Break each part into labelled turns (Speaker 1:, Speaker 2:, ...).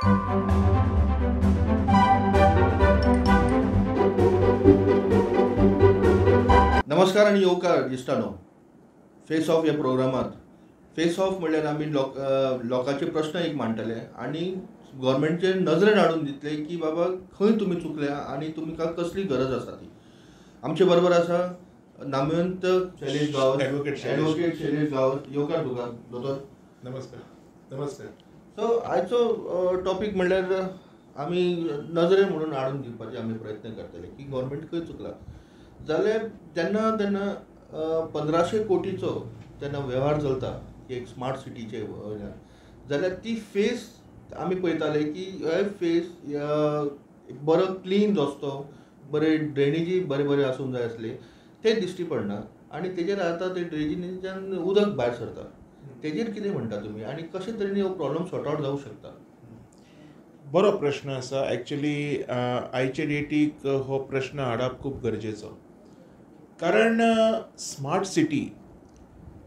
Speaker 1: नमस्कार आणि येवकार दिसतानो फेस ऑफ या प्रोग्रामात फेस ऑफ म्हणल्यार आमी लोकांचे प्रश्न एक मांडटले आणि गव्हर्मेंटचे नजरेन हाडून दितले की बाबा खंय तुमी चुकल्या आणि तुमकां कसली गरज आसा ती. आमचे बरोबर आसा नामवंत शैलेश गांवस, ॲडव्होकेट शैलेश गांवस. येवकार तुका दोतोर.
Speaker 2: नमस्कार. नमस्कार.
Speaker 1: सो आयचो टॉपीक म्हणल्यार आमी नजरे म्हणून हाडून दिवपाचे आमी प्रयत्न करतले की गव्हर्मेंट खंय चुकला. जाल्यार जेन्ना 1500 कोटीचो जेन्ना वेव्हार चलता एक स्मार्ट सिटीचे वयल्यान, जाल्यार ती फेस आमी पळयताले की हे फेस बरो क्लीन रस्तो, बरे ड्रेनेजी बरे बरे आसूंक जाय आसले, ते दिश्टी पडना आनी तेजेर आतां ते ड्रेनेजीच्यान उदक भायर सरता. तेजेर कितें म्हणटा तुमी आनी कशे तरेन हो प्रॉब्लम सॉर्ट आवट जावंक शकता?
Speaker 2: बरो प्रश्न आसा. एक्चुली आयचे डेटीक हो प्रश्न हाडप खूब गरजेचो. कारण स्मार्ट सिटी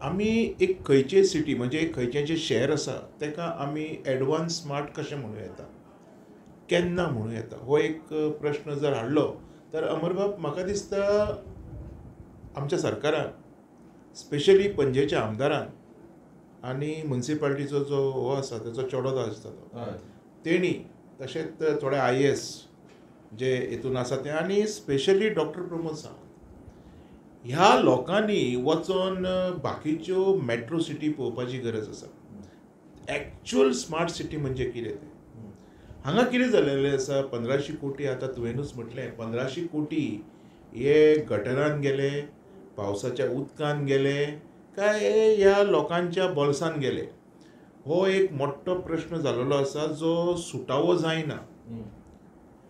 Speaker 2: आमी एक खंयचेय सिटी म्हणजे एक खंयचें जें शहर आसा तेका आमी एडवान्स स्मार्ट कशें म्हणूं येता, केन्ना म्हणूं येता, हो एक प्रश्न जर हाडलो तर अमरबाब म्हाका दिसता आमच्या सरकारान, स्पेशली पणजेच्या आमदारान आनी म्युनिसिपालिटीचो जो हो आसा तेचो चेडो आसता तो, तेणी तशेंच थोडे IAS जे हितून आसा ते आनी स्पेशली डॉक्टर प्रमोद सावंत ह्या लोकांनी वचोन बाकीच्यो मेट्रो सिटी पळोवपाची गरज आसा. एक्चुअल स्मार्ट सिटी म्हणजे कितें तें. हांगा कितें जालेलें आसा, 1500 कोटी आतां तुवेंनूच म्हटलें, 1500 कोटी हे गटरान गेले, पावसाच्या उदकान गेले काय ह्या लोकांच्या बोल्सान गेले, हो एक मोठो प्रश्न जाल्लो आसा जो सुटावो जायना.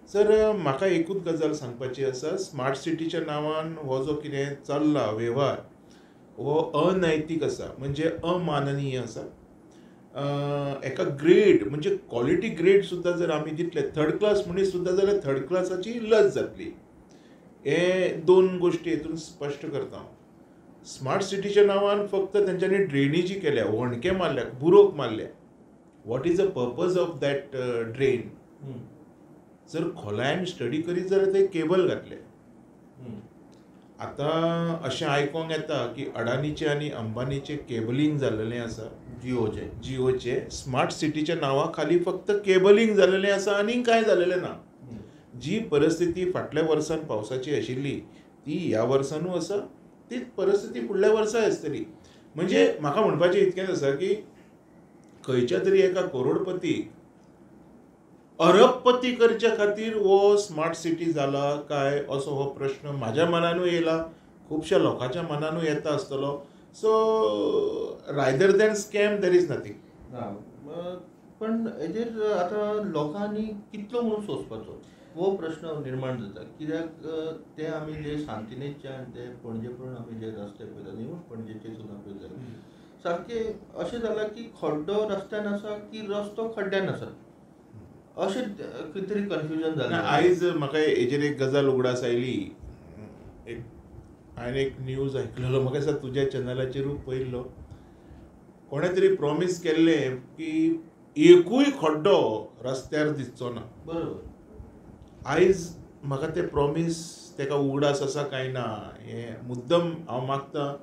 Speaker 2: सर म्हाका एकूच गजाल सांगपाची आसा, स्मार्ट सिटीच्या नांवान हो जो कितें चल्ला वेव्हार हो अनैतीक आसा, म्हणजे अमाननीय आसा. एका ग्रेड म्हणजे क्वॉलिटी ग्रेड सुद्दां जर आमी दितले, थर्ड क्लास मनीस सुद्दां जाल्यार थर्ड क्लासाची लज जातली. हे दोन गोश्टी हेतून स्पश्ट करता हांव. स्मार्ट सिटीच्या नांवान फक्त तेंच्यांनी ड्रेनेजी केल्या, होणके मारल्या, बुरोक मारल्या. What is the purpose of that drain? जर खोलायन स्टडी करीत जाल्यार ते केबल घातले. आतां अशें आयकोंक येता की अडानीचे आनी अंबानीचे केबलिंग जाल्लेलें आसा, जिओचे स्मार्ट सिटीच्या नांवा खाली फक्त केबलिंग जाल्लेलें आसा आनी कांय जाल्लेलें ना. जी परिस्थिती फाटल्या वर्सान पावसाची आशिल्ली ती ह्या वर्सानूय आसा, तीच परिस्थिती फुडल्या वर्साय आसतली. म्हणजे म्हाका म्हणपाचें इतकेंच आसा की खंयच्या तरी एका करोडपतीक अरबपती करच्या खातीर हो स्मार्ट सिटी जाला काय असो हो प्रश्न म्हाज्या मनानूय येयला, खुबश्या लोकांच्या मनानूय येता आसतलो. So rather than scam there is nothing.
Speaker 1: पण हेजेर आतां लोकांनी कितलो म्हणून सोंसपाचो हो प्रश्न निर्माण जाता. कित्याक ते आमी जे सांतिनेच्यान ते पणजे पळोवन आमी जे रस्ते पळयता, इवन पणजेचे सुद्दां पळयता, सारके अशें जाला की खड्डो रस्त्यान आसा की रस्तो खड्ड्यान आसा, अशें खंय तरी कन्फ्युजन जालें.
Speaker 2: आयज म्हाका हेजेर एक गजाल उगडास आयली. हांवें एक न्यूज आयकलेलो, म्हाका दिसता तुज्या चॅनलाचेरूच पळयल्लो. कोणें तरी प्रॉमीस केल्लें की एकूय खड्डो रस्त्यार दिसचो ना.
Speaker 1: बरोबर.
Speaker 2: आयज म्हाका तें प्रॉमीस तेका उगडास आसा काय ना हें मुद्दम हांव मागतां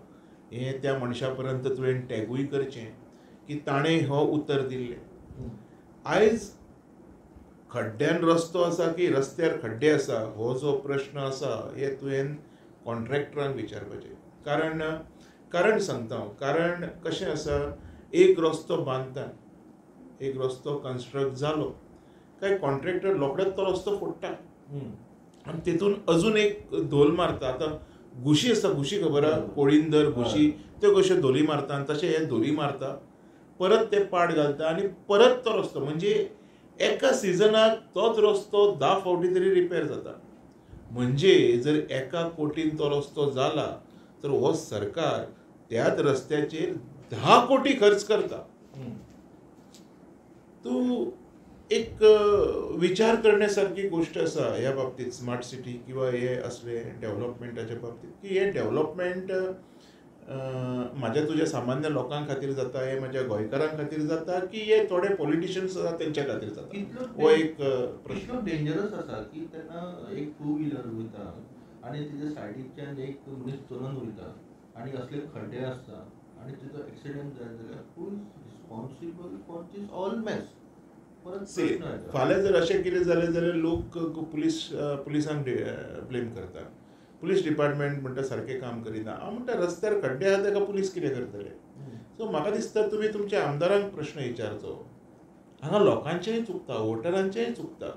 Speaker 2: हें त्या मनशा पर्यंत तुवें टॅगूय करचें की ताणें हो उतर दिल्लें. आयज खड्ड्यान रस्तो आसा की रस्त्यार खड्डे आसा हो जो प्रश्न आसा हे तुवें कॉन्ट्रॅक्टरांक विचारपाचें. कारण सांगता हांव, कारण कशें आसा, एक रस्तो बांदता, एक रस्तो कन्स्ट्रक्ट जालो काय कॉन्ट्रॅक्टर रोखडोच तो रस्तो फोडटा आनी तितून अजून एक धोल मारता. आतां घुशी आसता, घुशी खबर आहा, कोळिंदर घुशी, त्यो कश्यो धोली मारता आनी तशें हे धोली मारता, परत ते पाड घालता आनी परत तो रस्तो, म्हणजे एका सिजनाक तोच रस्तो 10 फावटी तरी रिपेर जाता. म्हणजे जर 1 कोटीन तो रस्तो जाला तर हो सरकार त्याच रस्त्याचेर 10 कोटी खर्च करता. तूं एक विचार करण्यासारखी गोष्ट आसा ह्या बाबतीत स्मार्ट सिटी किंवा हे असले डेव्हलपमेंटाच्या बाबतीत की हे डेव्हलपमेंट म्हाज्या तुज्या सामान्य लोकां खातीर जाता, हे म्हाज्या गोंयकारां खातीर जाता, की हे थोडे पॉलिटिशियन्स आसा तेंच्या खातीर जाता, हो एक प्रश्न.
Speaker 1: इतलो डेंजरस आसा की तेन्ना एक टू व्हिलर वयता आनी तेच्या सायडीच्यान एक मनीस चलोवन वयता आनी असले खड्डे आसता आनी तिचो एक्सिडेंट जालो जाल्यार who is responsible for this all mess.
Speaker 2: फाल्यां जर अशें कितें जालें जाल्यार लोक पुलिसांक ब्लेम करता. पुलीस डिपार्टमेंट म्हणटा सारकें काम करिना. हांव म्हणटा रस्त्यार खड्डे आहा ताका पुलीस कितें करतले. सो म्हाका दिसता तुमी तुमच्या आमदारांक प्रश्न विचारचो. हांगा लोकांचेंय चुकता, वोटरांचेंय चुकता.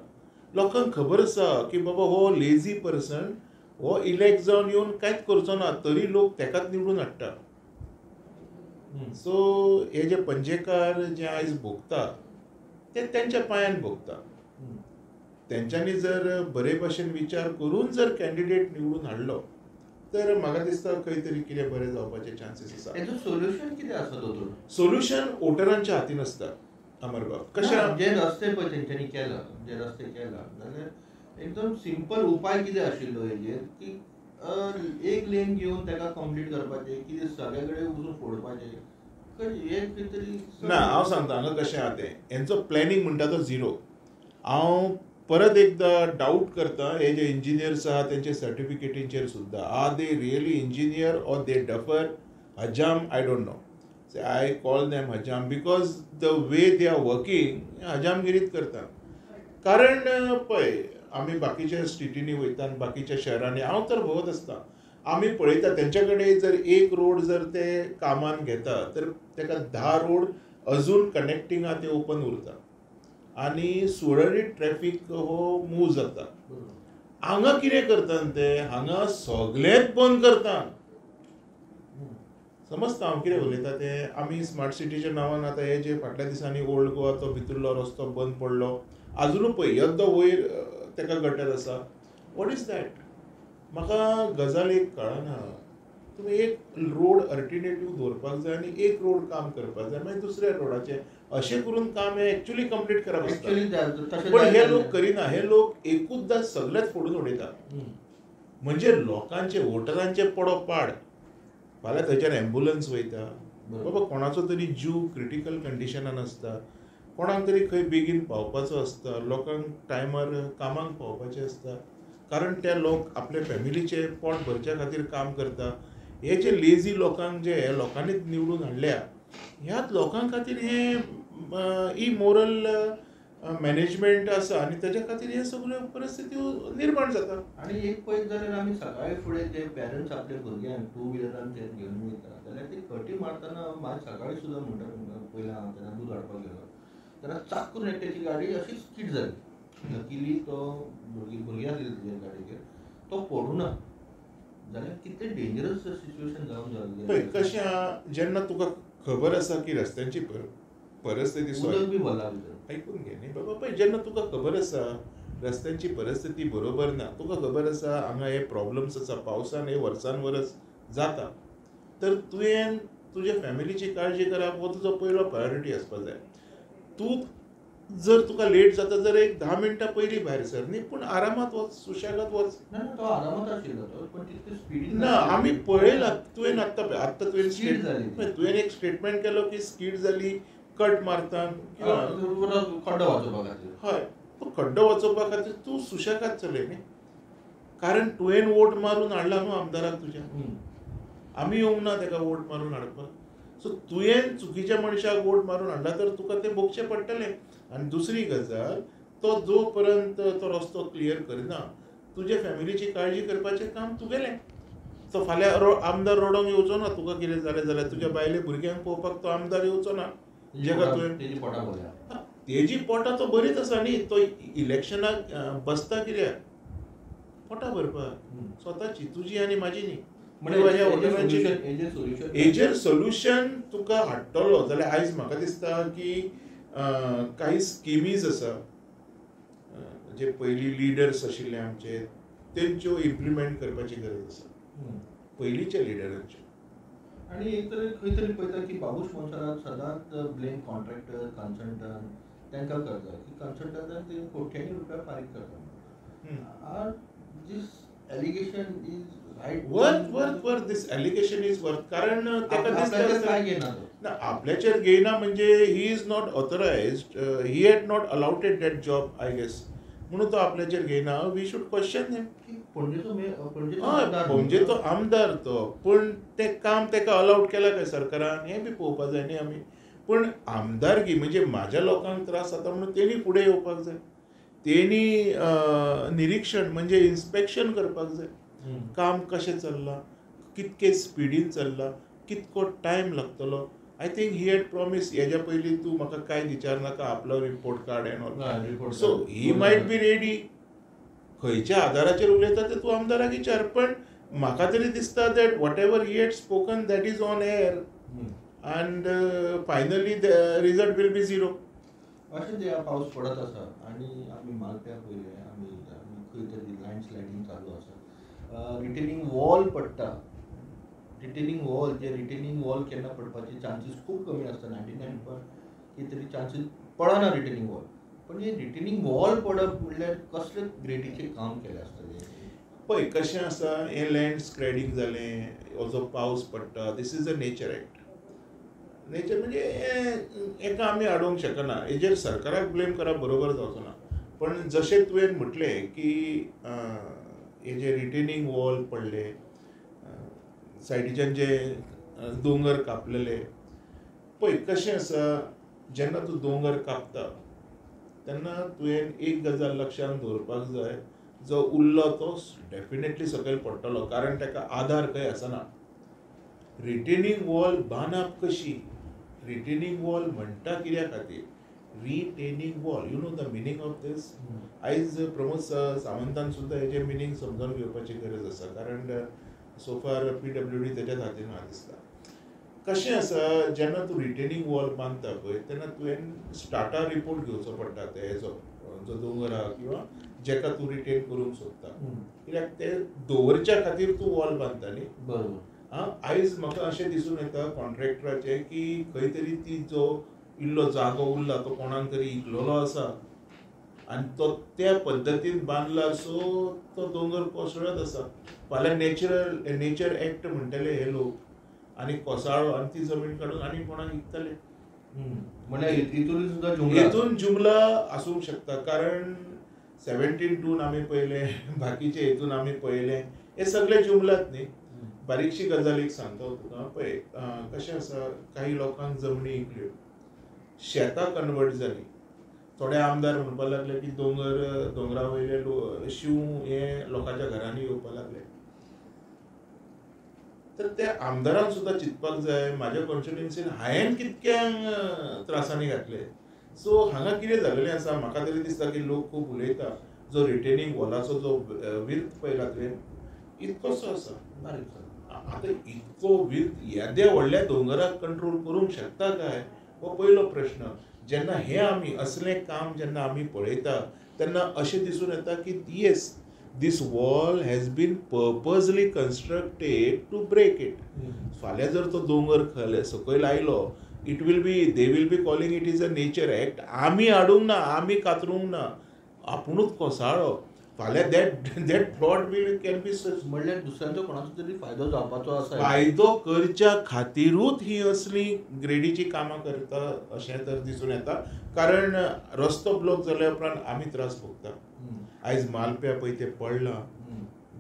Speaker 2: लोकांक खबर आसा की बाबा हो लेझी पर्सन, हो इलेक्ट जावन येवन कांयच करचो ना, तरी लोक तेकाच निवडून हाडटा. सो हे जे पणजेकार जे आयज भोगता ते तेंच्या पांयान भोगता. तेंच्यांनी जर बरे भाशेन विचार करून जर कॅन्डिडेट निवडून हाडलो तर म्हाका दिसता खंय तरी कितें बरें जावपाचे चान्सीस आसा.
Speaker 1: हेजो सोल्युशन कितें आसा दोतोर?
Speaker 2: सोल्युशन वोटरांच्या हातीन आसता. अमरबाब कशें
Speaker 1: जे रस्ते पळय तेंच्यांनी केला, जे रस्ते केला जाल्यार एकदम सिंपल उपाय कितें आशिल्लो हेजेर की एक लेन घेवन ताका कंप्लीट करपाचें, कितें सगळे कडेन वचून फोडपाचें. हे खंय तरी
Speaker 2: ना हांव सांगता हांगा कशें आहा तें. हेंचो प्लॅनिंग म्हणटा तो झिरो. हांव परत एकदां डावट करता हे जे इंजिनियर्स आहा तेंचे सर्टिफिकेटींचेर सुद्दां. Are they really engineer or they duffer? हजाम I don't know. I call them हजाम because the way they are working हजामगिरीत करता. कारण पळय आमी बाकीच्या स्टेटींनी वयता आनी बाकीच्या शहरांनी हांव तर भोंवत आसता. आमी पळयता तेंच्या कडेन जर एक रोड जर ते कामान घेता तर ताका 10 रोड अजून कनेक्टिंग आहा ते ओपन उरता आनी सुरळीत ट्रॅफिक हो मूव जाता. हांगा कितें करता ते? हांगा सगळेंच बंद करता. समजता हांव कितें उलयता तें? आमी स्मार्ट सिटीच्या नांवान आतां हे जे फाटल्या दिसांनी ओल्ड गोवाचो भितरलो रस्तो बंद पडलो, आजुनूय पळय येद्दो वयर ताका गटर आसा. What is that? म्हाका गजाल एक कळना. तुमी एक रोड अल्टरनेटीव दवरपाक जाय आनी एक रोड काम करपाक जाय, मागीर दुसऱ्या रोडाचें अशें करून काम हे एक्चुअली कंप्लीट करप आसता. पण हे लोक करिना. हे लोक एकूचदां सगळेच फोडून उडयता. म्हणजे लोकांचे वोटरांचे पडो पाड. फाल्यां थंयच्यान एम्ब्युलन्स वयता, बाबा कोणाचो तरी जीव क्रिटिकल कंडिशनान आसता, कोणाक तरी खंय बेगीन पावपाचो आसता, लोकांक टायमार कामाक पावपाचें आसता. कारण ते लोक आपल्या फॅमिलीचे पोट भरच्या खातीर काम करता. हे जे लेझी लोकांक जे लोकांनीच निवडून हाडल्या, ह्याच लोकां खातीर हे इमोरल मॅनेजमेंट आसा आनी तेज्या खातीर हे सगळ्यो परिस्थिती निर्माण जाता.
Speaker 1: आनी एक पळयत जाल्यार आमी सकाळी फुडें जे पेरंट्स आपल्या भुरग्यांक टू व्हिलरान जे घेवन वयता जाल्यार ती खटी मारतना म्हाका सकाळी सुद्दां म्हणटा पयलीं हांव तेन्ना दूद हाडपाक गेलो तेन्ना चाक करून एकट्याची गाडी अशी स्कीड जाली. लकिली तो भुरगीं आसली तुजे गाडयेचेर, तो पडूं ना. जाल्यार कितलें डेंजरस सिच्युएशन जावन जालें.
Speaker 2: पळय कशें आहा, जेन्ना तुका खबर आसा की रस्त्यांची परिस्थिती
Speaker 1: उदक बी भरला भितर.
Speaker 2: आयकून घे न्ही बाबा. पळय जेन्ना तुका खबर आसा रस्त्यांची परिस्थिती बरोबर ना, तुका खबर आसा हांगा हे प्रॉब्लम्स आसा, पावसान हे वर्सान वरस जाता, तर तुवें तुज्या फॅमिलीची काळजी करप हो तुजो पयलो प्रायोरिटी आसपाक जाय. तूं जर तुका लेट जाता जाल्यार एक 10 मिनटां पयलीं भायर सर न्ही, पूण आरामात वच, सुशेगाद वच.
Speaker 1: ना तो आरामात आशिल्लो तो, पण तितले स्पीडीन
Speaker 2: ना आमी पळयलां. तुवें आत्तां तुवें
Speaker 1: स्कीड जाली.
Speaker 2: तुवें एक स्टेटमेंट केलो की स्कीड जाली, कट मारता
Speaker 1: खड्डो वाचोवपा खातीर.
Speaker 2: हय, पूण खड्डो वाचोवपा खातीर तूं सुशेगाद चलय न्ही. कारण तुवें वोट मारून हाडला न्हू आमदाराक तुज्या. आमी येवंक ना ताका वोट मारून हाडपाक. सो तुवें चुकीच्या मनशाक वोट मारून हाडला तर तुका तें भोगचें पडटलें. आनी दुसरी गजाल, तो जो पर्यंत तो रस्तो क्लियर करिना तुजे फॅमिलीची काळजी करपाचें काम तुगेलें. तो फाल्यां आमदार रोडोंक येवचो ना. तुका कितें जालें जाल्यार तुज्या बायले भुरग्यांक पळोवपाक तो आमदार येवचो ना. जेका तुवें
Speaker 1: तेजी पोटां भरल्या.
Speaker 2: तेजी पोटां तो बरीच आसा न्ही. तो इलेक्शनाक बसता कित्याक? पोटां भरपाक. स्वताची, तुजी आनी म्हाजी न्ही. हेजेर सोल्युशन तुका हाडटलो जाल्यार आयज म्हाका दिसता की काही स्किमीज आसा जे पयलीं लिडर्स आशिल्ले आमचे तेंच्यो इम्प्लिमेंट करपाची गरज आसा पयलींच्या लिडरांच्यो.
Speaker 1: आनी एक तर खंय तरी पळयता की बाबूश मोन्सरात सदांच ब्लेम कॉन्ट्रॅक्टर, कन्सल्टंट तांकां करता की कन्सल्टंटान ते कोट्यांनी रुपया फारीक करता. Are this allegation is right
Speaker 2: worth this allegation is worth. कारण ताका
Speaker 1: आपल्याचेर
Speaker 2: दिसता
Speaker 1: काय घेयना तो.
Speaker 2: ना आपल्याचेर घेयना म्हणजे he is not authorized, he had not allotted that job I guess, म्हणून तो आपल्याचेर घेयना. We should question him.
Speaker 1: पणजेचो
Speaker 2: हय
Speaker 1: आमदार
Speaker 2: पणजेचो आमदार तो, पूण तें काम ताका अलाउड केलां काय सरकारान हें बी पळोवपाक जाय न्ही आमी. पूण आमदारकी म्हणजे म्हाज्या लोकांक त्रास जाता म्हणून तेणी फुडें येवपाक जाय. तेणी निरीक्षण म्हणजे इन्स्पेक्शन करपाक जाय. काम कशें चल्लां, कितके स्पिडीन चल्लां, कितको टायम लागतलो. I think he had promise हेज्या पयलीं तूं म्हाका कांय विचारनाका, आपलो report card end all. So he might be ready. खंयच्या आदाराचेर उलयता तें तूं आमदाराक विचार. पण म्हाका तरी दिसता that whatever he had spoken that is on air and finally the result will be zero.
Speaker 1: अशें जे पावस पडत आसा आनी आमी मालप्या पयले आमी खंय तरी लँडस्लायडींग चालू आसा. रिटेनिंग वॉल पडटा. रिटेनिंग वॉल केन्ना पडपाचे चान्सीस खूब कमी आसता. 99% कितें तरी चान्सीस पडना रिटेनिंग वॉल. पण हे रिटेनिंग वॉल पडप म्हणल्यार कसले ग्रेडीचें काम केलें आसतलें.
Speaker 2: पळय कशें आसा, हें लँड स्क्रेडींग जालें, हो जो पावस पडटा, this is a nature act. Nature म्हणजे हेका आमी आडोवंक शकना. हेजेर सरकाराक ब्लेम करप बरोबर जावचो ना. पण जशें तुवें म्हटलें की हे जे रिटेनिंग वॉल पडले, सायडीच्यान जे दोंगर कापलेले, पळय कशें आसा, जेन्ना तूं दोंगर कापता तेन्ना तुवें एक गजाल लक्षांत दवरपाक जाय, जो उरलो तो डेफिनेटली सकयल पडटलो, कारण ताका आधार खंय आसना. रिटेनिंग वॉल बांदप कशी, रिटेनिंग वॉल म्हणटा कित्या खातीर, retaining wall, you know the meaning of this. आयज प्रमोद सावंतान सुद्दां हेजें मिनींग समजून घेवपाची गरज आसा, कारण सोफार PWD तेज्याच हातीन आहा दिसता. कशें आसा, जेन्ना तूं रिटेनिंग वॉल बांदता पळय तेन्ना तुवें स्टार्टा रिपोर्ट घेवचो पडटा हेजो जो दोंगर आहा किंवा जेका तूं रिटेन करूंक सोदता. कित्याक ते दवरच्या खातीर तूं वॉल बांदता न्ही.
Speaker 1: बरोबर.
Speaker 2: आयज म्हाका अशें दिसून येता कॉन्ट्रॅक्टराचें की खंय तरी ती जो इल्लो जागो उरला तो कोणाक तरी इकलोलो आसा आनी तो त्या पद्दतीन बांदला, सो तो दोंगर कोसळत आसा. फाल्यां नेचर एक्ट म्हणटले हे लोक आनी कोसाळो आनी ती जमीन काडून आनी कोणाक विकतले.
Speaker 1: म्हणजे हितून सुद्दां
Speaker 2: हेतून जुमला आसूंक शकता. कारण 17(2) आमी पळयले, बाकीचे हेतून आमी पळयले, हे सगळे जुमलात न्ही. बारीकशी गजाल एक सांगता तुका. पळय कशें आसा, काही लोकांक जमनी इकल्यो, शेतां कन्वर्ट जाली. थोडे आमदार म्हणपाक लागले की दोंगरा वयले शिव हे लोकांच्या घरांनी येवपाक लागले. तर त्या आमदारांक सुद्दां चिंतपाक जाय, म्हाज्या कॉन्स्टिट्युएन्सीन हांवें कितक्यांक त्रासांनी घातले. सो हांगा कितें जालेलें आसा, म्हाका तरी दिसता की लोक खूब उलयता, जो रिटेनिंग वॉलाचो जो विर्थ पळयला तुवें, इतकोसो आसा. आतां इतको विर्थ येद्या व्हडल्या दोंगराक कंट्रोल करूंक शकता काय, हो पयलो प्रश्न. जेन्ना हे आमी असलें काम जेन्ना आमी पळयता तेन्ना अशें दिसून येता की yes, this wall has been purposely constructed to break it. फाल्यां जर तो दोंगर सकयल आयलो, they will be calling it is a nature act. आमी हाडूंक ना, आमी कातरूंक ना, आपुणूच कोसाळ्ळो. फाल्यां that plot can be
Speaker 1: म्हणल्यार दुसऱ्यांचो कोणाचो तरी फायदो जावपाचो आसा.
Speaker 2: फायदो करच्या खातीरूच ही असली ग्रेडीची कामां करता अशें तर दिसून येता. कारण रस्तो ब्लॉक जाल्या उपरांत आमी त्रास भोगता. आयज मालप्या पळय ते पडलां,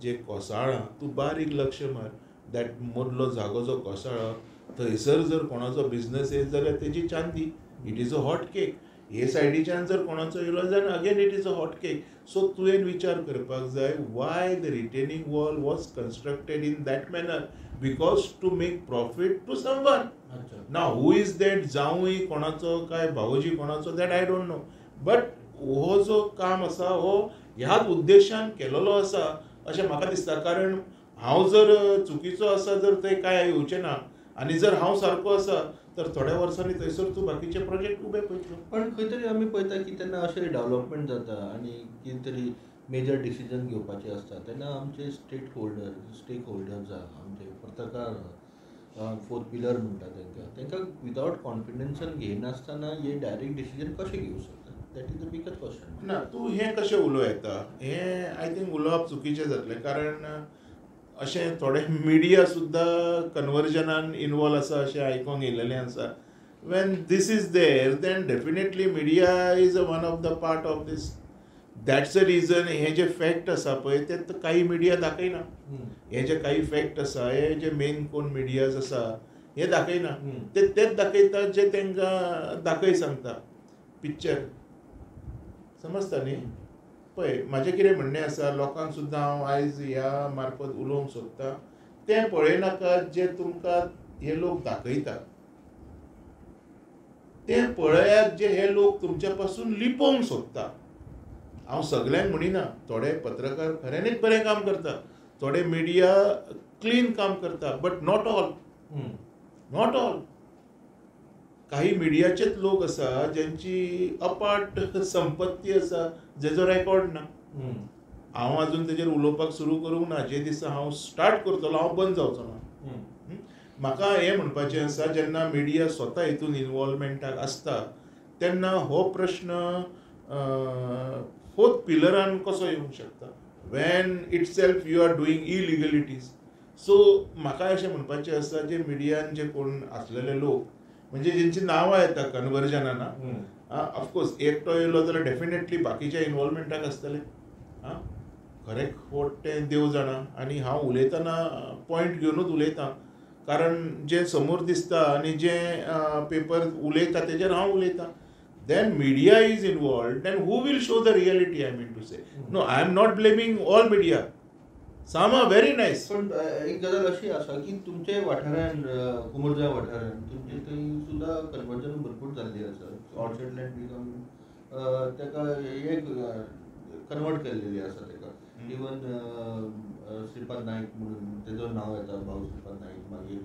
Speaker 2: जे कोसाळ्ळां, तूं बारीक लक्ष मार, दॅट मदलो जागो जो कोसळ्ळा थंयसर जर कोणाचो बिझनस येत जाल्यार तेजी चांदी, it is a hot cake. हे सायडीच्यान जर कोणाचो येयलो जाल्यार again it is a hot cake. So तुवें विचार करपाक जाय, why the retaining wall was constructed in that manner, because to make profit to someone. नाव हू इज दॅट, जावूय कोणाचो काय भावोजी कोणाचो, that I don't know. But हो जो काम आसा हो ह्याच उद्देशान केलेलो आसा अशें म्हाका दिसता. कारण हांव जर चुकीचो आसा, जर थंय कांय येवचें ना, आनी जर हांव सारको आसा तर थोड्या वर्सांनी थंयसर तूं बाकीचे प्रोजेक्ट उबे पळयतलो.
Speaker 1: पण खंय तरी आमी पळयता की तेन्ना अशें डेव्हलपमेंट जाता आनी कितें तरी मेजर डिसिजन घेवपाचें आसता तेन्ना आमचे स्टेक होल्डर्स आमचे पत्रकार, फोर्थ पिलर म्हणटा तांकां विदावट कॉन्फिडन्सान घेयनासतना हे डायरेक्ट डिसिजन कशें घेवंक शकता. That is the biggest question.
Speaker 2: ना तूं हें कशें उलोवं येता, हें आय थिंक उलोवप चुकीचें जातलें. कारण अशें थोडे मिडिया सुद्दां कन्वर्जनान इनवॉल्व आसा अशें आयकोंक येयलेलें आसा. When this is there then definitely media is one of the part of this. That's the reason हे जे फॅक्ट आसा पळय ते काही मिडिया दाखयना. हे जे काही फॅक्ट आसा, हे जे मेन कोण मिडियाज आसा हे दाखयना. ते तेच दाखयतात जे तांकां दाखय सांगता. पिक्चर समजता न्ही. पळय म्हाजें कितें म्हणणें आसा, लोकांक सुद्दां हांव आयज ह्या मार्फत उलोवंक सोदतां, तें पळयनाकात जे तुमकां हे लोक दाखयतात. तें पळयात जे हे लोक तुमच्या पासून लिपोवंक सोदता. हांव सगळ्यांक म्हणिना, थोडे पत्रकार खऱ्यांनीच बरें काम करता, थोडे मिडिया क्लीन काम करता, but not all. Not all. काही मिडियाचेच लोक आसा ज्यांची अपाट संपत्ती आसा जेजो रेकॉर्ड ना. हांव अजून तेजेर उलोवपाक सुरू करूंक ना. जे दिसा हांव स्टार्ट करतलो हांव बंद जावचो ना. म्हाका हें म्हणपाचें आसा, जेन्ना मिडिया स्वता हितून इनवॉल्वमेंटाक आसता तेन्ना हो प्रश्न फोर्थ पिलरान कसो येवंक शकता when itself you are doing illegalities. So म्हाका अशें म्हणपाचें आसा, जे मिडियान जे कोण आसलेले लोक म्हणजे जेंची नांवां येता कन्वर्जनान, ऑफकोर्स एकटो येयलो जाल्यार डेफिनेटली बाकीच्या इनवॉल्वमेंटाक आसतले. खरें खोट तें देव जाणा. आनी हांव उलयतना पॉयंट घेवनूच उलयतां, कारण जें समोर दिसता आनी जें पेपर उलयता तेजेर हांव उलयतां. Then media is involved, then who will show the reality, I mean to say. No, I am not blaming all media. Some are very nice.
Speaker 1: पण एक गजाल अशी आसा की तुमचे वाठारान, कुमरजा वाठारान तुमचे थंय सुद्दां कन्वर्जन भरपूर जाल्ली आसा. ऑर्चर्ड लँड बिकम ताका एक कन्वर्ट केल्लेली आसा ताका. इवन श्रीपाद नायक म्हणून तेजो नांव येता, भाऊ श्रीपाद नायक, मागीर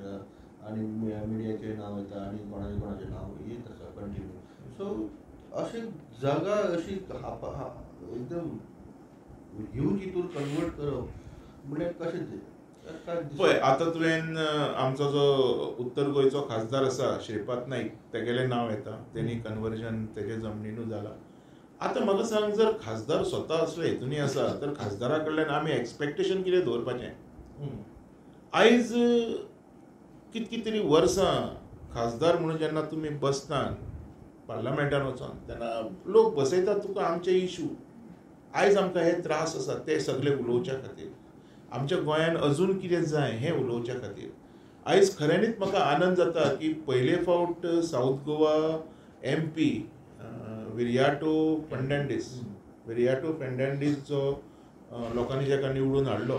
Speaker 1: आनी मिडियाचें नांव येता आनी कोणाचें नांव येत आसा कंटिन्यू. सो अशी जागा अशी एकदम ह्यूज हितून कन्वर्ट करप म्हणजे कशें तें
Speaker 2: पळय. आतां तुवें आमचो जो उत्तर गोंयचो खासदार आसा श्रीपाद नाईक, तेगेलें नांव येता. तेणी कन्वर्जन तेजे जमनीनूच जालां. आतां म्हाका सांग, जर खासदार स्वता असले हितूनी आसा तर खासदारा कडल्यान आमी एक्सपेक्टेशन कितें दवरपाचें? आयज कितकी तरी वर्सां खासदार म्हणून जेन्ना तुमी बसतात पार्लमेंटान वचोन, तेन्ना लोक बसयतात तुका आमचे इशू. आयज आमकां हे त्रास आसा ते सगळे उलोवच्या खातीर, आमच्या गोंयान अजून कितें जाय हें उलोवच्या खातीर. आयज खऱ्यांनीच म्हाका आनंद जाता की पयले फावट साऊथ गोवा MP विरियाटो फेर्नांडीस जो लोकांनी जाका निवडून हाडलो,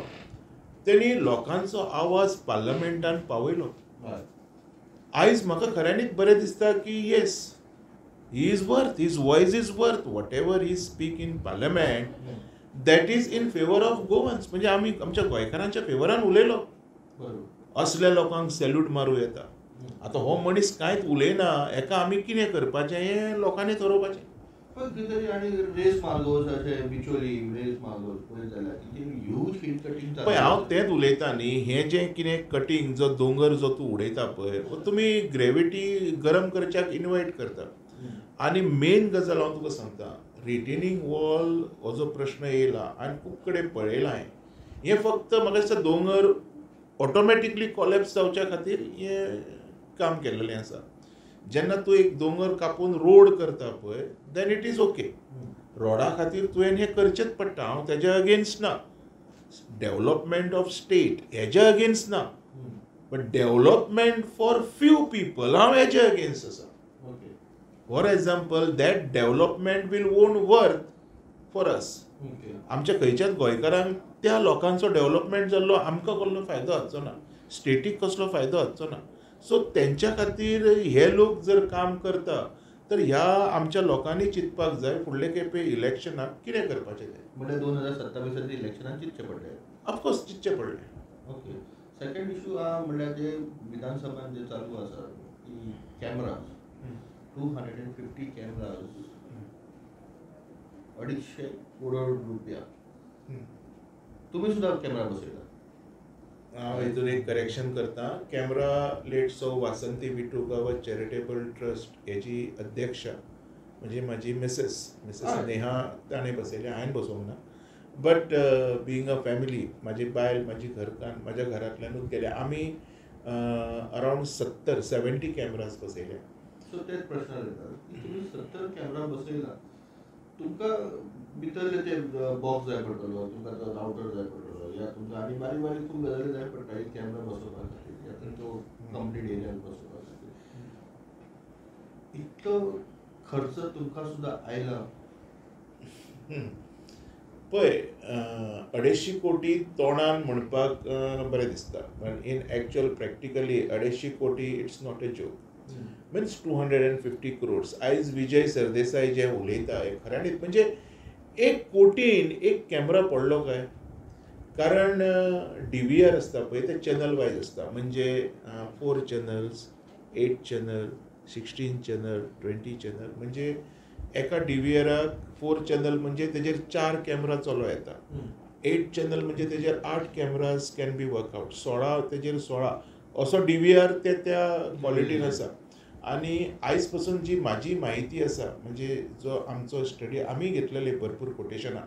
Speaker 2: तेणी लोकांचो आवाज पार्लमेंटान पावयलो. आयज म्हाका खऱ्यांनीच बरें दिसता की yes, his voice is worth whatever he speak in parliament, that is in favor of Goans. म्हणजे आमी आमच्या गोंयकारांच्या फेवरान उलयलो. असल्या लोकांक सॅल्यूट मारूं येता. आतां हो मनीस कांयच उलयना, हेका आमी कितें करपाचें हें लोकांनी थारोवपाचें.
Speaker 1: पण कितें आनी रेस मार्गोस अशें बिचोली रेस मार्गोस पळय जाल्यार ह्यूज हिल कटींग
Speaker 2: पळय हांव तेंच उलयतां न्ही. हें जें कितें कटींग, जो दोंगर जो तूं उडयता पळय, तुमी ग्रेविटी गरम करच्याक इनवायट करता. आनी मेन गजाल हांव तुका सांगता, रिटेनिंग वॉल हो जो प्रश्न येयला आनी खूब कडेन पळयलां हांवें, हें फक्त म्हाका दिसता दोंगर ऑटोमॅटिकली कॉलेप्स जावच्या खातीर हें काम केल्लें आसा. जेन्ना तूं एक दोंगर कापून रोड करता पळय, देन इट इज ओके. रोडा खातीर तुवें हें करचेंच पडटा. हांव तेज्या अगेन्स्ट ना. डेव्हलपमेंट ऑफ स्टेट हेज्या अगेन्स्ट ना, but development for few people हांव हेज्या अगेन्स्ट आसा. For example, that development will won't work for us. आमच्या खंयच्याच गोंयकारांक त्या लोकांचो डेव्हलपमेंट जाल्लो आमकां कसलो फायदो जावचो ना, स्टेटीक कसलो फायदो जावचो ना. सो तेंच्या खातीर हे लोक जर काम करता तर ह्या आमच्या लोकांनी चिंतपाक जाय फुडले खेपे इलेक्शनाक कितें करपाचें तें.
Speaker 1: म्हणजे 2027 इलेक्शनाक चिंतचें पडलें.
Speaker 2: ऑफकोर्स चिंतचें पडलें.
Speaker 1: ओके. सेकंड इशू हा म्हणल्यार जे विधानसभान जे चालू आसा की कॅमेराज, 250 कॅमेराज, 250 करोड रुपया. तुम्ही सुद्धा कॅमेरा बसयला.
Speaker 2: हांव हितून एक करेक्शन करता. कॅमेरा लेट सौ वासंती विटू गांवत चॅरिटेबल ट्रस्ट हेची अध्यक्षा म्हणजे माझी मिसेस नेहा ताणें बसयले, हांवें बसोवंक ना. बट बिईंग अ फॅमिली, म्हाजी बायल, म्हाजी घरकान्न म्हाज्या घरांतल्यानूच गेले. आमी अरावंड 70 कॅमेराज बसयले.
Speaker 1: सो तेच प्रश्न येतात की तुम्ही 70 कॅमेरा बसयला, तुमकां भितरले ते बॉक्स जाय पडटलो, तुमकां तो रावटर जाय पडटलो, या तुमकां आनी बारीक बारीक खूब गजाली जाय पडटा एक कॅमेरा बसोवपा खातीर, या तुमचो कंप्लीट एरियान बसोवपा खातीर. इतको खर्च तुमकां सुद्दां आयला.
Speaker 2: पळय, 250 कोटी तोंडान म्हणपाक बरें दिसता, पण इन एक्चुअल प्रॅक्टिकली 250 कोटी it's not a joke. Means 250 crores. आयज विजय सरदेसाय जे उलयता हे खऱ्यांनीच म्हणजे 1 कोटीन एक कॅमेरा पडलो काय. कारण DVR आसता पळय ते चॅनल वायज आसता, म्हणजे 4 चॅनल्स, 8 चॅनल, 16 चॅनल, 20 चॅनल. म्हणजे एका DVRाक 4 चॅनल म्हणजे तेजेर 4 कॅमेरा चलो येता. 8 चॅनल म्हणजे तेजेर 8 कॅमेराज कॅन बी वर्कआउट. 16 तेजेर 16 असो DVR ते त्या क्वॉलिटीन आसा. आणि आयज पासून जी म्हाजी म्हायती आसा, म्हणजे जो आमचो स्टडी आमी घेतलेले भरपूर कोटेशनां,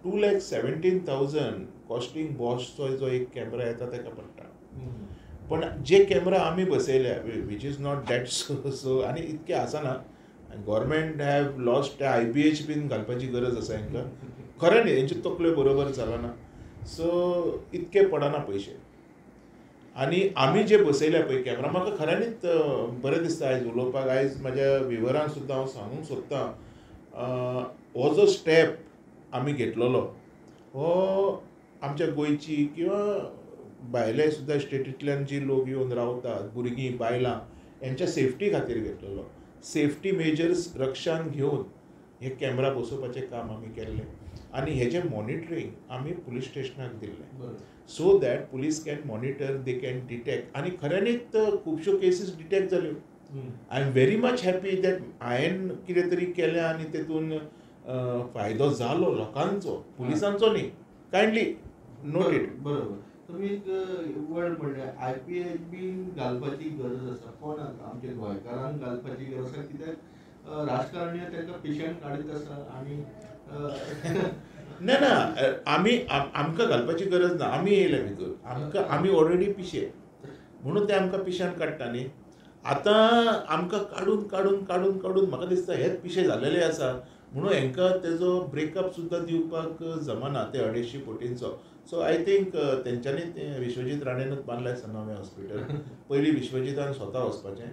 Speaker 2: 2,17,000 कॉस्टिंग बॉशचो जो एक कॅमेरा येता ताका पडटा. पण जे कॅमेरा आमी बसयल्या which is not that so आनी इतके आसना. गव्हर्मेंट हॅव लॉस्ट त्या IPH बीन घालपाची गरज आसा हांकां. खरें न्ही, हेंच्यो तकल्यो बरोबर चलना. सो इतके पडना पयशे. आनी आमी जे बसयल्या पळय कॅमेरा, म्हाका खऱ्यांनीच बरें दिसता आयज उलोवपाक. आयज म्हाज्या व्हिवरांक सुद्दां हांव सांगूंक सोदतां, हो जो स्टेप आमी घेतलेलो हो आमच्या गोंयची किंवा भायले सुद्दां स्टेटींतल्यान जी लोक येवन रावतात, भुरगीं, बायलां, हेंच्या सेफ्टी खातीर घेतलेलो. सेफ्टी मेजर्स रक्षान घेवन हे कॅमेरा बसोवपाचें काम आमी केल्लें. आनी हेजें मॉनिटरींग आमी पुलीस स्टेशनाक दिल्लें. So that police can monitor, they can detect. आनी खऱ्यांनीच खुबश्यो केसीस डिटेक्ट जाल्यो. I am very much happy that हांवें कितें तरी केलें आनी तेतून फायदो जालो लोकांचो, पुलिसांचो न्ही. कायंडली नोट इट.
Speaker 1: बरोबर. तुम्ही एक वर्ड म्हणले IPH बीन घालपाची गरज आसा. कोणाक? आमच्या गोंयकारांक घालपाची गरज आसा, कित्याक राजकारणी तांकां पिशेण काडीत आसा आनी
Speaker 2: ना ना, आमकां घालपाची गरज ना. आमी येयले भितर, आमी ऑलरेडी पिशे म्हणून ते आमकां पिशान काडटा न्ही. आतां आमकां काडून काडून काडून काडून म्हाका दिसता हेच पिशे जालेले आसा, म्हणून हांकां तेजो ब्रेकअप सुद्दां दिवपाक जमना ते 250 कोटींचो. सो आय थिंक तेंच्यांनी तें विश्वजीत राणेनूच बांदलें आसा नवें हॉस्पिटल. पयलीं विश्वजितान स्वता वचपाचें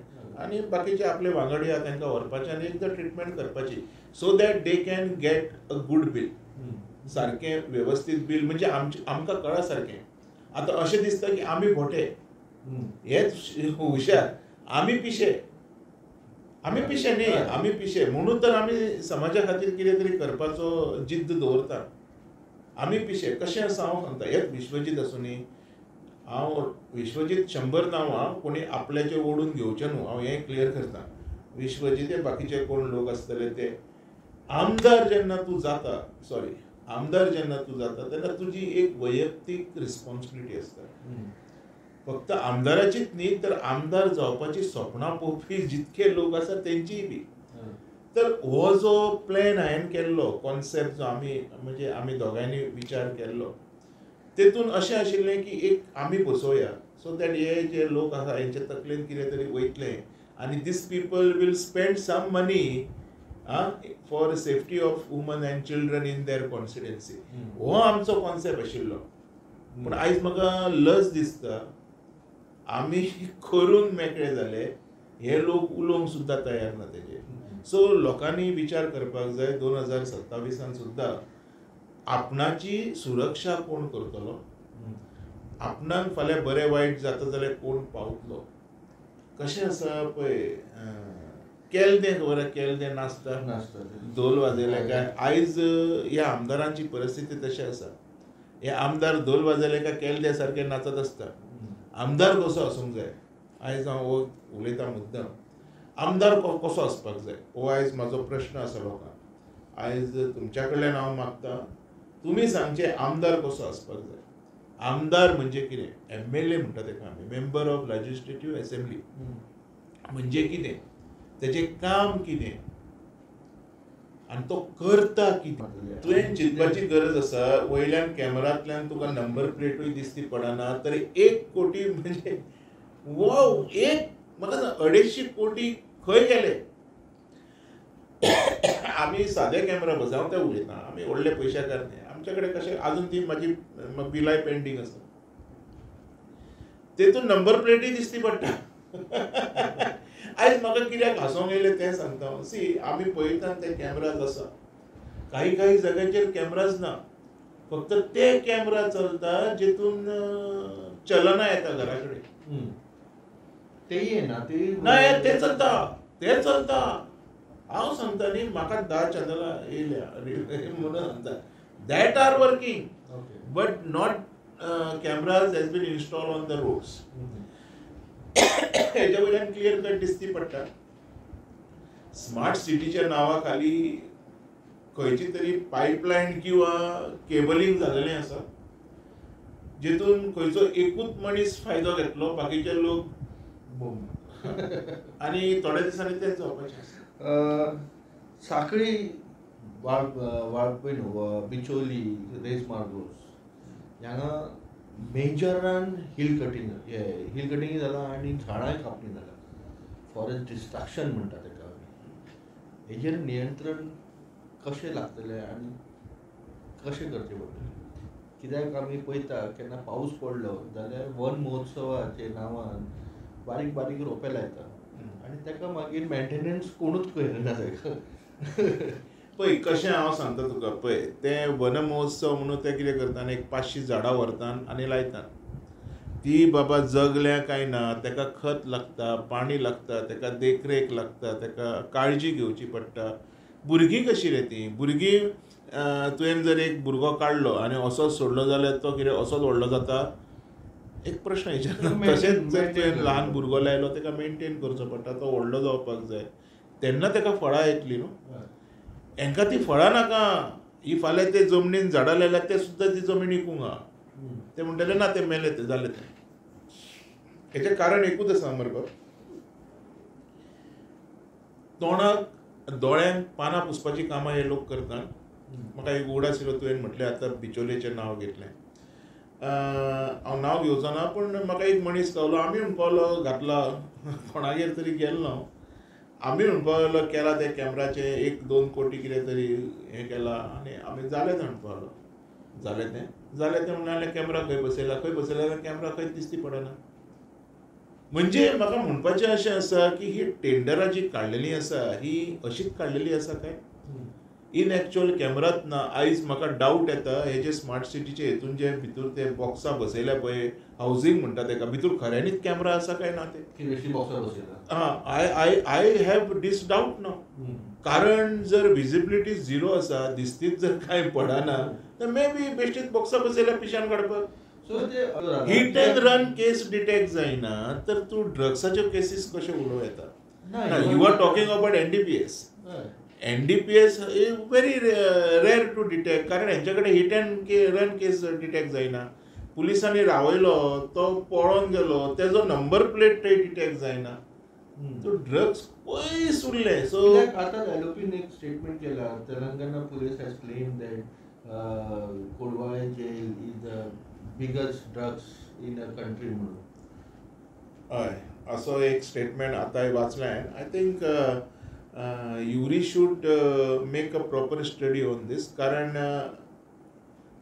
Speaker 2: आनी बाकीचे आपले वांगडी आहा तांकां व्हरपाचें आनी एकदां ट्रिटमेंट करपाची, so that they can get a good bill. सारकें वेवस्थीत बील, म्हणजे आमकां कळा सारकें. आतां अशें दिसता की आमी भोटे, हेच हुशार, आमी पिशे न्ही, आमी पिशे. म्हणून तर आमी समाजा खातीर कितें तरी करपाचो जिद्द दवरता. आमी पिशे कशें आसा हांव सांगता. हेच विश्वजीत आसूं न्ही, हांव विश्वजीत 100 नांवां कोणी आपल्याचें ओडून घेवचें न्हू, हांव हें क्लियर करतां. विश्वजीत हे बाकीचे कोण लोक आसतले ते आमदार जेन्ना तूं जाता तेन्ना तुजी एक वैयक्तीक रिस्पॉन्सिबिलिटी आसता. फक्त आमदाराचीच न्ही, तर आमदार जावपाची स्वप्नां पळोवपी जितके लोक आसात तेंचीय बी. तर हो जो प्लॅन हांवें केल्लो, कॉन्सेप्ट जो आमी दोगांयनी विचार केल्लो, तेतून अशें आशिल्लें की एक आमी बसोवया, सो दॅट हे जे लोक आसा हेंच्या तकलेन कितें तरी वयतलें आनी this people will spend some money for safety of women and children in their constituency. हो आमचो कॉन्सेप्ट आशिल्लो. पूण आयज म्हाका लज दिसता आमी करून मेकळे जाले, हे लोक उलोवंक सुद्दां तयार ना तेजेर. सो लोकांनी विचार करपाक जाय 2027 सुद्दां आपणाची सुरक्षा कोण करतलो, आपणाक फाल्यां बरें वायट जाता जाल्यार कोण पावतलो. कशें आसा पळय, केल्लें खबर आसा, केल्लें नासता, धोल वाजयले काय. आयज ह्या आमदारांची परिस्थिती तशी आसा. हे आमदार धोल वाजयले काय केल्ले सारके नाचत आसता. आमदार कसो आसूंक जाय, आयज हांव उलयतां मुद्दम. आमदार कसो आसपाक जाय हो आयज म्हाजो प्रश्न आसा लोकांक. आयज तुमच्या कडल्यान हांव मागतां, तुमी सांगचें आमदार कसो आसपाक जाय. आमदार म्हणजे कितें? MLA म्हणटा ताका आमी, मेंबर ऑफ लेजिस्लेटिव्ह असेंब्ली. म्हणजे कितें, तेजें काम कितें, आनी तो करता कितें तुवें चिंतपाची गरज आसा. वयल्यान कॅमेरांतल्यान तुका नंबर प्लेटूय दिसती पडना तर 1 कोटी म्हणजे वाव, म्हाका 250 कोटी खंय गेले. आमी सादे कॅमेरा बसोवन ते उलयता, आमी व्हडले पयशाकार न्ही. आमचे कडेन कशें अजून ती म्हाजी बिलाय पेंडींग आसा, तेतून नंबर प्लेटी दिसती पडटा. आयज म्हाका कित्याक हांसोंक येयलें तें सांगता. सी, आमी पळयता ते कॅमेराज आसा, काही जाग्याचेर कॅमेराज ना, फक्त ते कॅमेरा चलता जेतून चलना येता घरा कडेन.
Speaker 1: तेही येना,
Speaker 2: ते चलता. हांव सांगता न्ही, म्हाका 10 चॅनलां येयल्या म्हणून सांगता. That are working, but not cameras has been install on the roads. हेच्या वयल्यान क्लियर कट दिसती पडटा. स्मार्ट सिटीच्या नांवा खाली खंयची तरी पायपलायन किंवा केबलिंग जालेलें आसा, जेतून खंयचो एकूच मनीस फायदो घेतलो, बाकीचे लोक आनी थोड्या दिसांनी तेंच जावपाचें आसा.
Speaker 1: साखळी, वाळपय न्हू, बिचोली, रेस मार्गोस हांगा मेजरान हिल कटिंग जाला आनी झाडांय कापणी जाला. फॉरेस्ट डिस्ट्रक्शन म्हणटा ताका आमी. हेजेर नियंत्रण कशें लागतलें आनी कशें करचें पडटलें? कित्याक आमी पळयता केन्ना पावस पडलो जाल्यार वन महोत्सवाच्या नांवान बारीक बारीक रोंपे लायता आनी ताका मागीर मेंटेनन्स कोणूच करना ताका.
Speaker 2: पळय कशें हांव सांगता तुका. पळय ते वन महोत्सव म्हणून ते कितें करता, एक 500 झाडां व्हरतात आनी लायतात. ती बाबा जगल्या काय ना, ताका खत लागता, पाणी लागता, ताका देखरेख लागता, ताका काळजी घेवची पडटा. भुरगीं कशी रे ती भुरगीं, तुवें जर एक भुरगो काडलो आनी असोच सोडलो जाल्यार तो कितें असोच व्हडलो जाता? एक प्रश्न विचारता. तशेंच जर तुवें ल्हान भुरगो लायलो ताका मेंटेन करचो पडटा, तो व्हडलो जावपाक जाय, तेन्ना ताका फळां येतली न्हू. हांकां ती फळां नाका. ही फाल्यां ते जमनीन झाडां लायल्यात ते सुद्दां ती जमीन विकूंक हा. ते म्हणटले ना ते मेले ते जाले ते. हेचें कारण एकूच आसा मरे, तोंडाक दोळ्यांक पानां पुसपाची कामां हे लोक करतात. म्हाका एक वूड आशिल्लो, तुवें म्हटलें आतां बिचोलेचें नांव घेतलें. हांव नांव घेवचो ना, पूण म्हाका एक मनीस गावलो. आमी म्हणपालो घातला, कोणागेर तरी गेल्लो हांव, आमी म्हणपालो केला ते कॅमेराचे 1-2 कोटी कितें तरी हें केलां आनी आमी जालें तें म्हणपालो. जालें तें म्हणलें कॅमेरा खंय बसयला जाल्यार कॅमेरा खंयच दिसती पडना. म्हणजे म्हाका म्हणपाचें अशें आसा की ही टेंडरां जी काडलेलीं आसा ही अशीच काडलेली आसा काय? इन एक्चुअल कॅमेरात ना. आयज म्हाका डावट येता हे जे स्मार्ट सिटीचे हेतून जे भितर ते बॉक्सां बसयल्या पळय, हावजींग म्हणटा ताका, भितर खऱ्यांनीच कॅमेरा आसा काय ना ते. आय हॅव दिस डावट ना. कारण जर विजिबिलिटी 0 आसा, दिसतीच जर कांय पडना, तर मे बी बेश्टीच बॉक्सां बसयल्या पिशान काडपाक. Hit and run case detect जायना तर तूं ड्रग्साच्यो केसीस कशे उलोवं येता? You are talking about NDPS. NDPS is very rare to detect, कारण हेंच्या कडेन hit and run case detect जायना. पुलिसांनी रावयलो, तो पळोवन गेलो, तेजो नंबर प्लेट थंय डिटेक्ट जायना. सो ड्रग्स पयस उरले. सो
Speaker 1: आतां एलओपीन एक स्टेटमेंट केला, Telangana police has claimed that कोडवाळे jail is the biggest drugs in a country म्हणून.
Speaker 2: हय, असो एक स्टेटमेंट आतां वाचलें. I think Yuri should make a proper study on this. कारण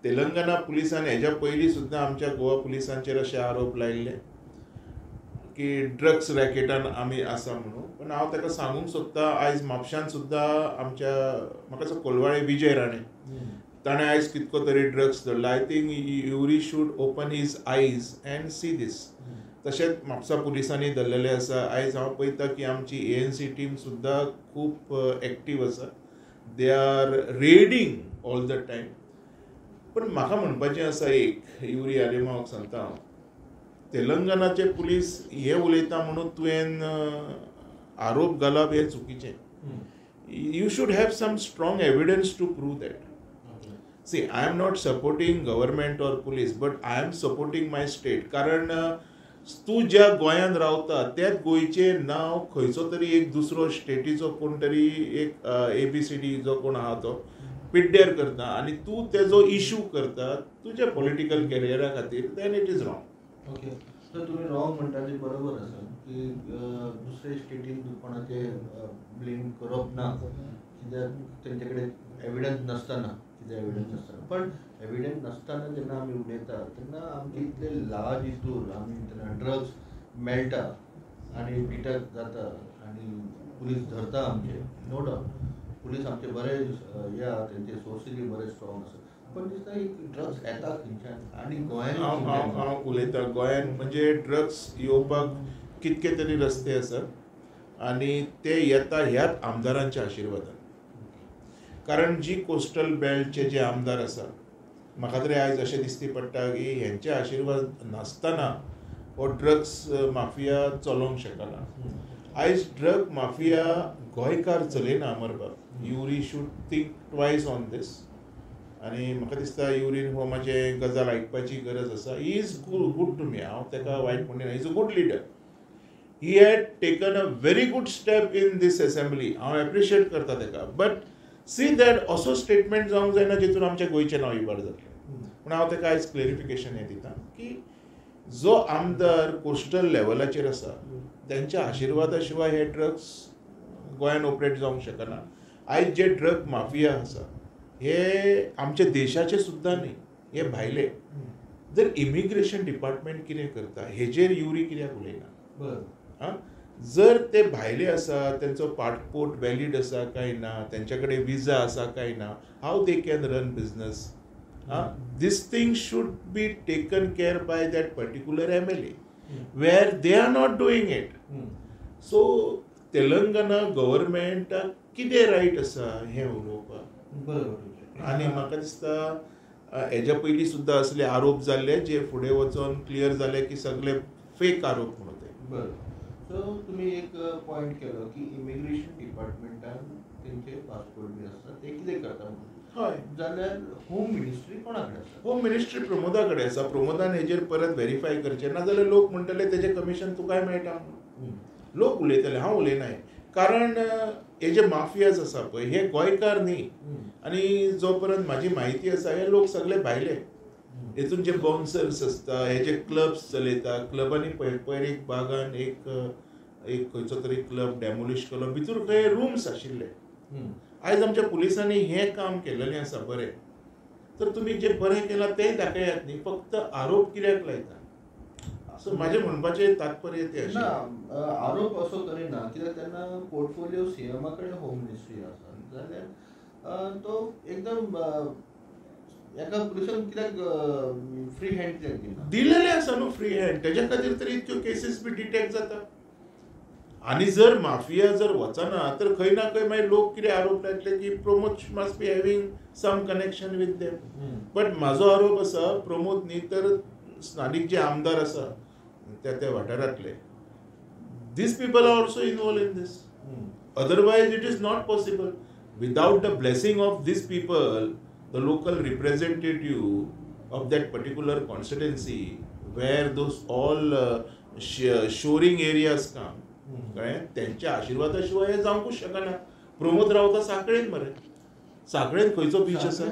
Speaker 2: तेलंगणा पुलिसान हेज्या पयलीं सुद्दां आमच्या गोवा पुलिसांचेर अशे आरोप लायिल्ले की ड्रग्स रॅकेटान आमी आसा म्हणून. पण हांव ताका सांगूंक सोदतां, आयज म्हापशान सुद्दां आमच्या म्हाका दिसता कोलवाळे विजय राणे, ताणें आयज कितको तरी ड्रग्स धरला. I think Yuri should open his eyes and see this. तशेंच म्हापसा पुलिसांनी धरलेले आसा. आयज हांव पळयता की आमची ANC टीम सुद्दां खूब एक्टीव आसा. They are raiding all the time. पण म्हाका म्हणपाचें आसा एक, युरी आलेमाक सांगता हांव, तेलंगणाचे पुलीस हे उलयता म्हणून तुवें आरोप घालप हें चुकीचें. You should have some strong evidence to prove that. See, I am not supporting government or police, but I am supporting my state. कारण तूं ज्या गोंयांत रावता त्याच गोंयचें नांव खंयचो तरी एक दुसरो स्टेटीचो कोण तरी एक ABCD जो कोण आहा तो पिड्ड्यार करता आनी तूं तेजो इशू करता तुज्या पॉलिटिकल कॅरियरा खातीर then it is wrong.
Speaker 1: Okay, तर तुम्ही रॉंग म्हणटा ते बरोबर आसा की दुसरे स्टेटीन कोणाचे ब्लेम करप ना, कित्याक तेंचे कडेन एविडन्स नासतना, कितें एविडन्स नासतना. पण एविडन्स नासतना जेन्ना आमी उलयता तेन्ना आमचे इतले लाज हितूर आमी तेन्ना ड्रग्स मेळटा आनी डिटेक्ट जाता आनी पुलीस धरता आमचे, नो डावट पुलीस आमचे बरे हे आहा, तेंचे सोर्सीस बरे स्ट्रॉंग आसा. पण दिसता एक ड्रग्स येता खंयच्यान आनी गोंयांत
Speaker 2: हांव उलयतां गोंयांत म्हणजे ड्रग्स येवपाक कितके तरी रस्ते आसात आनी ते येता ह्याच आमदारांच्या आशिर्वादान. कारण जी कोस्टल बेल्टचे जे आमदार आसा म्हाका तरी आयज अशें दिसती पडटा की हेंचे आशिर्वाद नासतना हो ड्रग्स माफिया चलोवंक शकना. आयज ड्रग माफिया गोंयकार चलयना अमरबाब. Yuri should think twice on दीस आनी म्हाका दिसता युरीन हो म्हाजें गजाल आयकपाची गरज आसा. He is good to me, हांव ताका वायट म्हणना. He is a good leader. He had taken a very good step in this assembly. हांव एप्रिशिएट करता ताका. But see that also statement जावंक जायना जितून आमच्या गोंयचें नांव इबाड जातलें. पूण हांव ताका आयज क्लेरिफिकेशन हें दितां की जो आमदार कोस्टल लेवलाचेर आसा त्यांच्या आशिर्वादा शिवाय हे ड्रग्स गोंयांत ऑपरेट जावंक शकना. आयज जे ड्रग माफिया आसा हे आमच्या देशाचे सुद्दां न्ही, हे भायले. जर इमिग्रेशन डिपार्टमेंट कितें करता हेजेर युरी कित्याक उलयना? जर ते भायले आसा, त्यांचो पासपोर्ट वॅलीड आसा काय ना, त्यांच्या कडेन विजा आसा काय ना, how they can run business. This thing should be taken care by that particular MLA, where they are not doing it. So Telangana government कितें रायट आसा हें उलोवपाक. आनी म्हाका दिसता हेज्या पयलीं सुद्दां असले आरोप जाल्ले जे फुडें वचून क्लियर जाले की सगळे फेक आरोप म्हणून ते.
Speaker 1: बरं, सो तुम्ही एक पॉयंट केलो की इमिग्रेशन डिपार्टमेंटान तेंचे पासपोर्ट बी आसता ते कितें करता म्हणून. हय, जाल्यार होम मिनिस्ट्री कोणा कडेन आसा?
Speaker 2: होम मिनिस्ट्री प्रमोदा कडेन आसा. प्रमोदान हेजेर परत व्हेरीफाय करचें ना जाल्यार लोक म्हणटले तेजें कमिशन तुकाय मेळटा म्हणून. लोक उलयतले, हांव उलयनाय. कारण हे जे माफियाज आसा पळय हे गोंयकार न्ही. आनी जो पर्यंत म्हाजी म्हायती आसा हे लोक सगळे भायले. हेतून जे बाउन्सर्स आसता, हे जे क्लब्स चलयता, क्लबांनी पयर एक बागान एक खंयचो तरी क्लब डॅमोलिश केलो, भितूर खंय रूम्स आशिल्ले. आयज आमच्या पुलिसांनी हें काम केलेलें आसा बरें. तर तुमी जे बरें केलां तेंय दाखयात न्ही, फक्त आरोप कित्याक लायता? सो म्हाजें म्हणपाचें तात्पर्य तें
Speaker 1: ना, आरोप असो करिना कित्याक तेन्ना पोर्टफोलियो सीएमा कडेन होम मिनिस्ट्री आसा जाल्यार तो एकदम एका पुलिसान कित्याक फ्री हँड कित्याक दिना?
Speaker 2: दिलेलें आसा न्हू फ्री हँड. तेज्या खातीर तरी इतक्यो केसीस बी डिटेक्ट जाता. आनी जर माफिया जर वचना तर खंय ना खंय मागीर लोक कितें आरोप लायतले की Pramod must be having some connection with them. But म्हाजो आरोप आसा प्रमोद न्ही तर स्थानीक जे आमदार आसा त्या वाठारांतले, this people are also involve in this. Otherwise it is not possible. Without the blessing of this people, the local representative of that particular constituency where those all shoring areas काम, कळ्ळें, त्यांच्या आशिर्वादा शिवाय हे जावंकूच शकना. प्रमोद रावता सांखळेन मरे. सांखळेन खंयचो बीच आसा?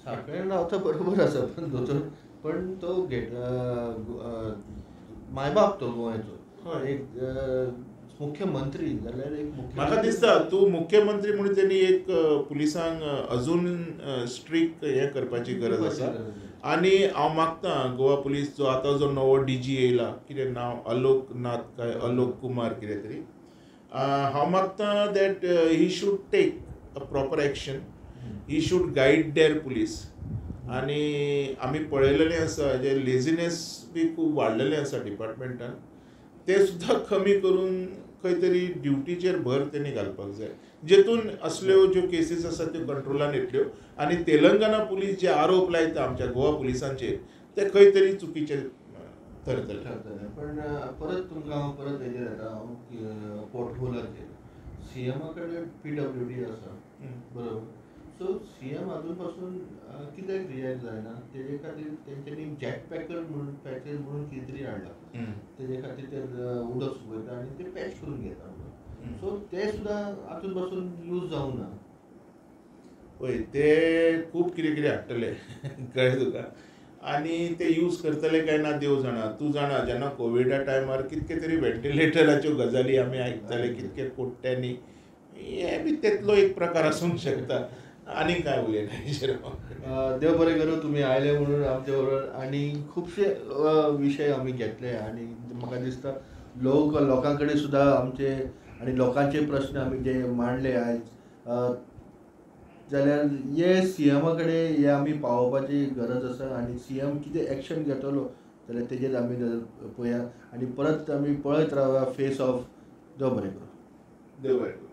Speaker 1: सांखळेन रावता बरोबर आसा, पण तो मायबाप तो गोंयचो एक मुख्यमंत्री जाल्यार एक
Speaker 2: म्हाका दिसता तूं मुख्यमंत्री म्हणून त्यांनी एक पुलिसांक अजून स्ट्रिक्ट हें करपाची गरज आसा. आनी हांव मागतां गोवा पुलीस जो आतां जो नवो DG येयला, कितें नांव अलोकनाथ काय अलोक कुमार कितें तरी, हांव मागतां that he should take a proper action. He should guide their police. आनी आमी पळयलेलें आसा जे लेजिनेस बी खूब वाडलेलें आसा डिपार्टमेंटान, ते सुद्दां कमी करून खंय तरी ड्युटीचेर भर तेणी घालपाक जाय, जेतून असल्यो ज्यो केसीस आसा त्यो कंट्रोलान येतल्यो. आनी तेलंगणा पुलीस जे आरोप लायता आमच्या गोवा पुलिसांचेर ते खंय तरी चुकीचे ठरतले.
Speaker 1: पण परत तुमकां हांव परत हेजेर येता पोर्टफोलियोचेर. सीएमा कडेन PWD आसा, बरोबर. सो सीएम अजून पासून कित्याक रिॲक्ट जायना तेजे खातीर तेंच्यांनी जॅक पॅकर म्हणून पॅकेज म्हणून कितें तरी हाडला तेजे खातीर ते उदक सुकयता आनी ते पॅच करून घेता म्हणून सो ते सुद्दां आजून पासून यूज जावंक ना.
Speaker 2: पळय ते खूब कितें कितें हाडटले कळ्ळें तुका आनी ते यूज करतले काय ना देव जाणा. तूं जाणा जेन्ना कोविडा टायमार कितके तरी व्हेंटिलेटराच्यो गजाली आमी आयकताले कितके कोट्यांनी हे बी तेतलो एक प्रकार आसूंक शकता. आनी काय उलयना हेजेर हांव.
Speaker 1: देव बरें करूं तुमी आयले म्हणून आमचे बरोबर आनी खुबशे विशय आमी घेतले आनी म्हाका दिसता लोकां कडेन सुद्दां आमचे आनी लोकांचे प्रश्न आमी जे मांडले आयज जाल्यार हे सीएमा कडेन हे आमी पावोवपाची गरज आसा आनी सीएम कितें एक्शन घेतलो जाल्यार तेजेर आमी पळया आनी परत आमी पळयत रावया फेस ऑफ. देव बरें करूं.
Speaker 2: देव बरें करूं.